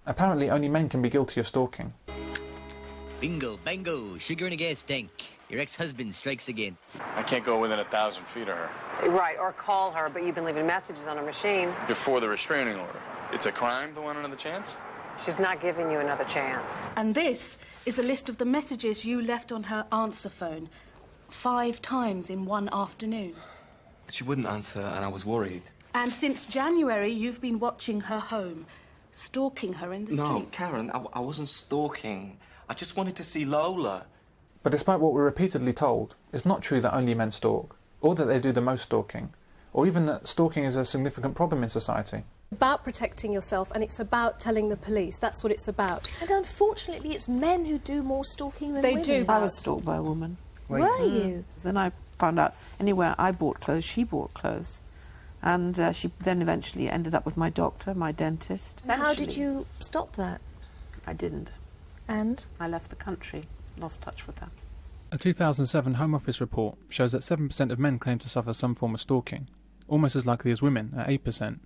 Apparently only men can be guilty of stalking. Bingo, bango, sugar in a gas tank. Your ex-husband strikes again. I can't go within 1,000 feet of her. Right, or call her, but you've been leaving messages on her machine. Before the restraining order. It's a crime to want another chance? She's not giving you another chance. And this is a list of the messages you left on her answer phone 5 times in one afternoon. She wouldn't answer, and I was worried. And since January, you've been watching her home, stalking her in the street. No, Karen, I wasn't stalking. I just wanted to see Lola. But despite what we're repeatedly told, it's not true that only men stalk, or that they do the most stalking, or even that stalking is a significant problem in society. About protecting yourself, and it's about telling the police. That's what it's about. And unfortunately, it's men who do more stalking than women. They do. I was stalked by a woman. Were you? Then I found out anywhere I bought clothes, she bought clothes. And she then eventually ended up with my doctor, my dentist. So how did you stop that? I didn't. And? I left the country, lost touch with her. A 2007 Home Office report shows that 7% of men claim to suffer some form of stalking, almost as likely as women at 8%.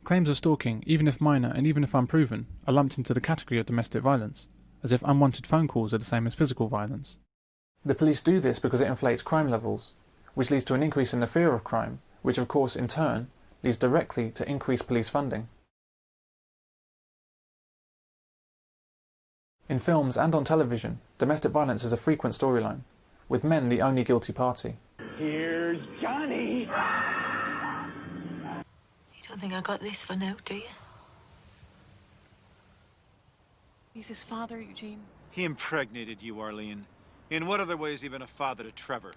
Claims of stalking, even if minor and even if unproven, are lumped into the category of domestic violence, as if unwanted phone calls are the same as physical violence. The police do this because it inflates crime levels, which leads to an increase in the fear of crime, which of course in turn leads directly to increased police funding. In films and on television, domestic violence is a frequent storyline, with men the only guilty party. Here's Johnny! You don't think I got this for now, do you? He's his father, Eugene. He impregnated you, Arlene. In what other way has he been a father to Trevor?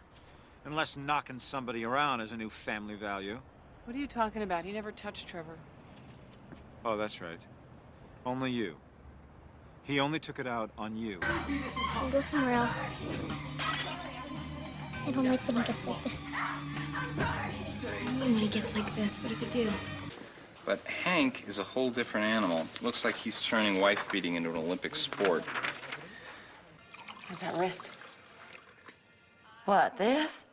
Unless knocking somebody around is a new family value. What are you talking about? He never touched Trevor. Oh, that's right. Only you. He only took it out on you. I'll go somewhere else. I don't like when he gets like this. What do you mean when he gets like this? What does he do? But Hank is a whole different animal. Looks like he's turning wife-beating into an Olympic sport. How's that wrist? What, this?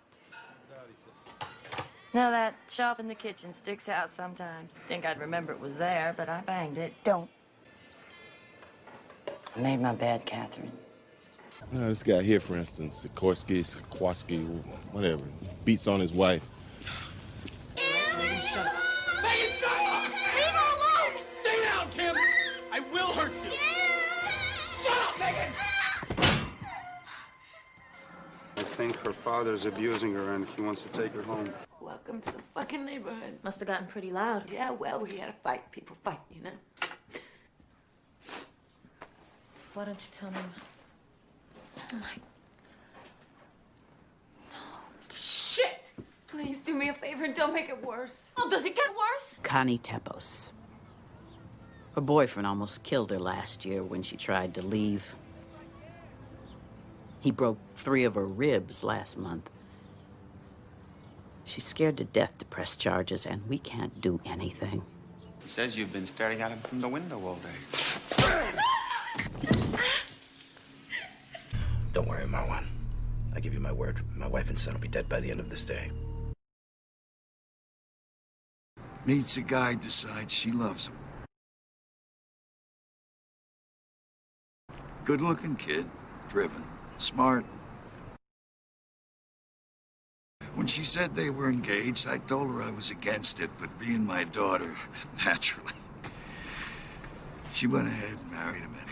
No, that shelf in the kitchen sticks out sometimes. Think I'd remember it was there, but I banged it. Don't. I made my bed, Catherine. This guy here, for instance, Sikorsky, whatever, beats on his wife. Megan, shut up! Megan, shut up! Leave her alone! Stay down, Kim! I will hurt you! Shut up, Megan! I think her father's abusing her and he wants to take her home. Welcome to the fucking neighborhood. Must have gotten pretty loud. Yeah, well, we had a fight. People fight, you know. Why don't you tell me? Oh, my... No. Shit! Please do me a favor and don't make it worse. Oh, does it get worse? Connie Tepos. Her boyfriend almost killed her last year when she tried to leave. He broke 3 of her ribs last month. She's scared to death to press charges, and we can't do anything. He says you've been staring at him from the window all day. Don't worry, Marwan. I give you my word. My wife and son will be dead by the end of this day. Meets a guy, decides she loves him. Good-looking kid, driven, smart. When she said they were engaged, I told her I was against it, but being my daughter, naturally. She went ahead and married him anyway.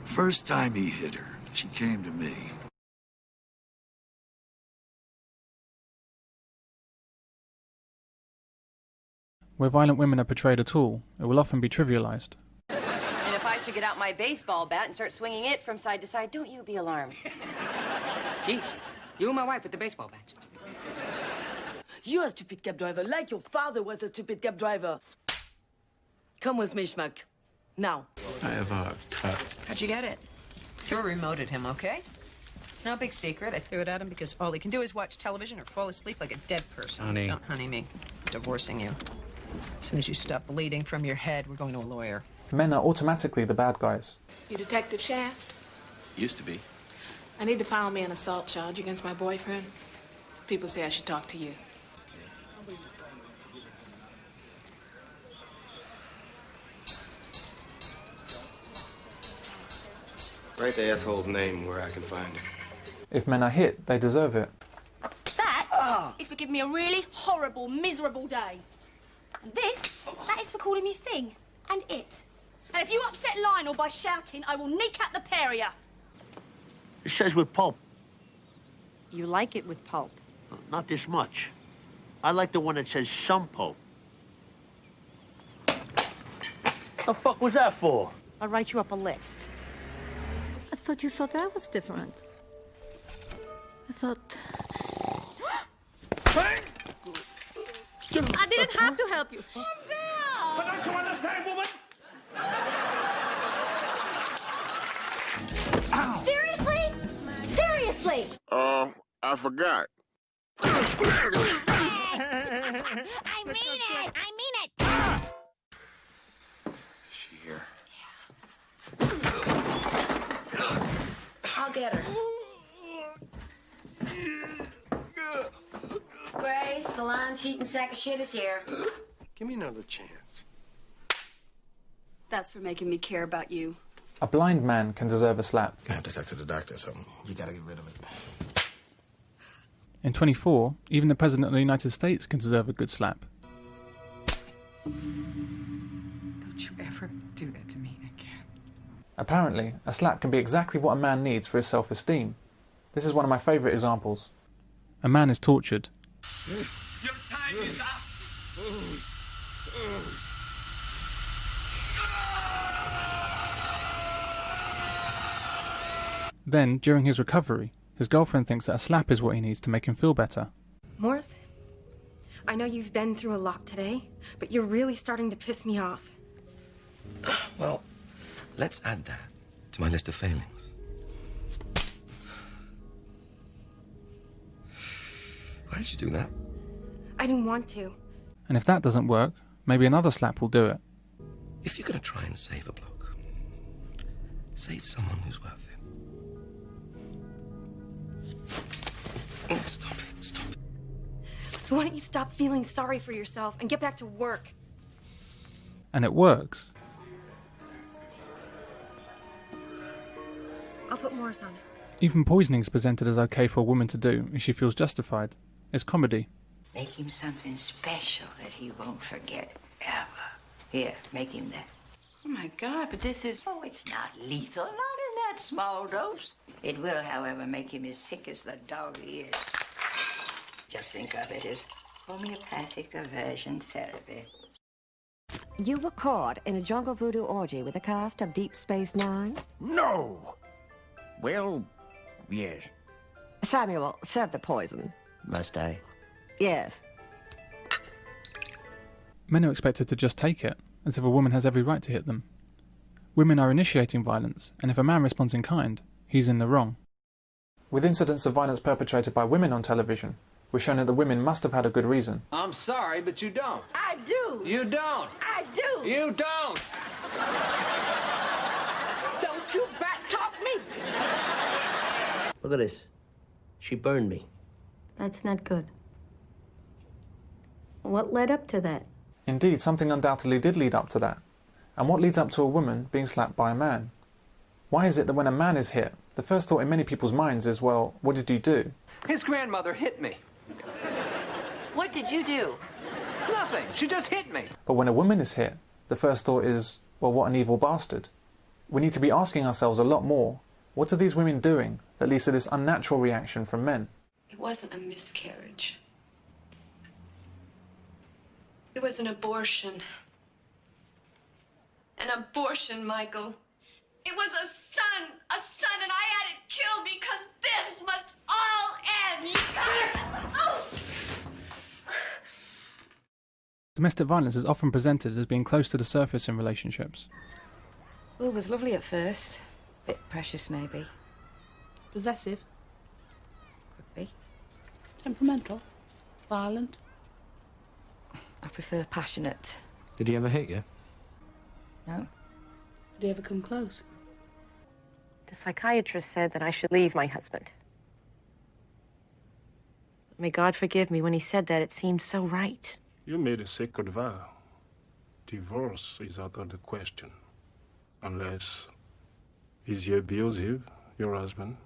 First time he hit her, she came to me. Where violent women are portrayed at all, it will often be trivialized. And if I should get out my baseball bat and start swinging it from side to side, don't you be alarmed. Jeez, you and my wife with the baseball bats. You're a stupid cab driver, like your father was a stupid cab driver. Come with me, Schmuck. Now. I have a cut. How'd you get it? Threw a remote at him, okay? It's no big secret. I threw it at him because all he can do is watch television or fall asleep like a dead person. Honey. Don't honey me. I'm divorcing you. As soon as you stop bleeding from your head, we're going to a lawyer. Men are automatically the bad guys. You Detective Shaft? Used to be. I need to file me an assault charge against my boyfriend. People say I should talk to you. Write the asshole's name where I can find him. If men are hit, they deserve it. That is for giving me a really horrible, miserable day. And this, that is for calling me thing and it. And if you upset Lionel by shouting, I will kneecap the pair of you. It says with pulp. You like it with pulp? Not this much. I like the one that says some pulp. The fuck was that for? I'll write you up a list. I thought you thought I was different. I thought... I didn't have to help you. Calm down! But don't you understand, woman? Seriously? Seriously? I forgot. I mean it! I mean it! Is she here? I'll get her. Grace, the lying, cheating sack of shit is here. Give me another chance. That's for making me care about you. A blind man can deserve a slap. I have to talk to the doctor or something. You gotta get rid of it. In 24, even the President of the United States can deserve a good slap. Don't you ever do that to me again. Apparently, a slap can be exactly what a man needs for his self-esteem. This is one of my favourite examples. A man is tortured. Your time is up. Then, during his recovery, his girlfriend thinks that a slap is what he needs to make him feel better. Morris, I know you've been through a lot today, but you're really starting to piss me off. Well, let's add that to my list of failings. Why did you do that? I didn't want to. And if that doesn't work, maybe another slap will do it. If you're gonna try and save a bloke, save someone who's worth it. Oh, stop it, stop it. So why don't you stop feeling sorry for yourself and get back to work? And it works. I'll put Morris on it. Even poisoning is presented as okay for a woman to do if she feels justified. It's comedy. Make him something special that he won't forget ever. Here, make him that. Oh my God, but this is... Oh, it's not lethal, not in that small dose. It will, however, make him as sick as the dog he is. Just think of it as homeopathic aversion therapy. You were caught in a jungle voodoo orgy with a cast of Deep Space Nine? No! Well, yes. Samuel, serve the poison. Must I? Yes. Men are expected to just take it, as if a woman has every right to hit them. Women are initiating violence, and if a man responds in kind, he's in the wrong. With incidents of violence perpetrated by women on television, we're shown that the women must have had a good reason. I'm sorry, but you don't. I do. You don't. I do. You don't. Don't you back talk me. Look at this. She burned me. That's not good. What led up to that? Indeed, something undoubtedly did lead up to that. And what leads up to a woman being slapped by a man? Why is it that when a man is hit, the first thought in many people's minds is, well, what did you do? His grandmother hit me. What did you do? Nothing. She just hit me. But when a woman is hit, the first thought is, well, what an evil bastard. We need to be asking ourselves a lot more, what are these women doing that leads to this unnatural reaction from men? It wasn't a miscarriage. It was an abortion. An abortion, Michael. It was a son, and I had it killed because this must all end. Domestic violence is often presented as being close to the surface in relationships. Will was lovely at first. Bit precious, maybe. Possessive. Could be. Temperamental. Violent. I prefer passionate. Did he ever hit you? No. Did he ever come close? The psychiatrist said that I should leave my husband. May God forgive me, when he said that, it seemed so right. You made a sacred vow. Divorce is out of the question. Unless he's abusive, your husband.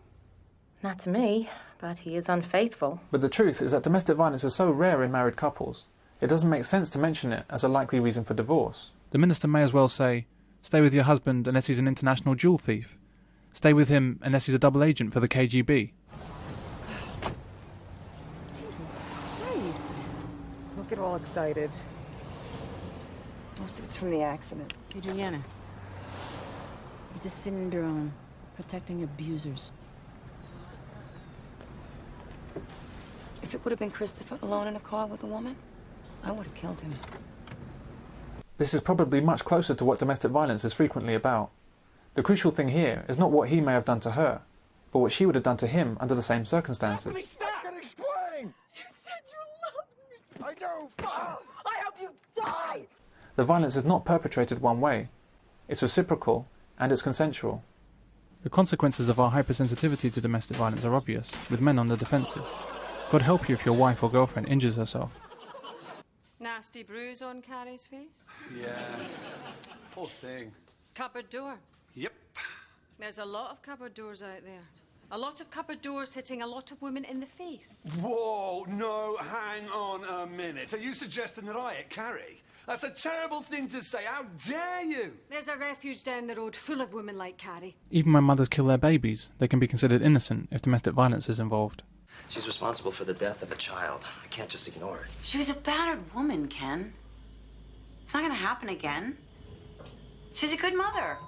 Not to me, but he is unfaithful. But the truth is that domestic violence is so rare in married couples, it doesn't make sense to mention it as a likely reason for divorce. The minister may as well say, stay with your husband unless he's an international jewel thief. Stay with him unless he's a double agent for the KGB. Jesus Christ. Don't get all excited. Most of it's from the accident. Adriana, it's a syndrome, protecting abusers. If it would have been Christopher alone in a car with a woman, I would have killed him. This is probably much closer to what domestic violence is frequently about. The crucial thing here is not what he may have done to her, but what she would have done to him under the same circumstances. I can explain! You said you loved me! I do! I hope you die! The violence is not perpetrated one way. It's reciprocal and it's consensual. The consequences of our hypersensitivity to domestic violence are obvious, with men on the defensive. God help you if your wife or girlfriend injures herself. Nasty bruise on Carrie's face? Yeah. Poor thing. Cupboard door? Yep. There's a lot of cupboard doors out there. A lot of cupboard doors hitting a lot of women in the face. Whoa, no, hang on a minute. Are you suggesting that I hit Carrie? That's a terrible thing to say. How dare you? There's a refuge down the road full of women like Carrie. Even when mothers kill their babies, they can be considered innocent if domestic violence is involved. She's responsible for the death of a child. I can't just ignore it. She was a battered woman, Ken. It's not gonna happen again. She's a good mother.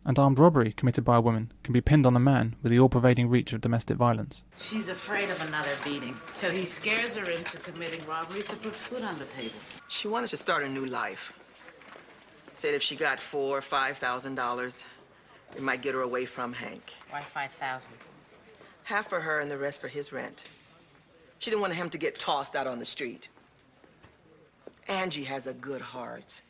And armed robbery committed by a woman can be pinned on a man with the all-pervading reach of domestic violence. She's afraid of another beating, so he scares her into committing robberies to put food on the table. She wanted to start a new life. Said if she got $4,000 or $5,000, it might get her away from Hank. Why 5,000? Half for her and the rest for his rent. She didn't want him to get tossed out on the street. Angie has a good heart.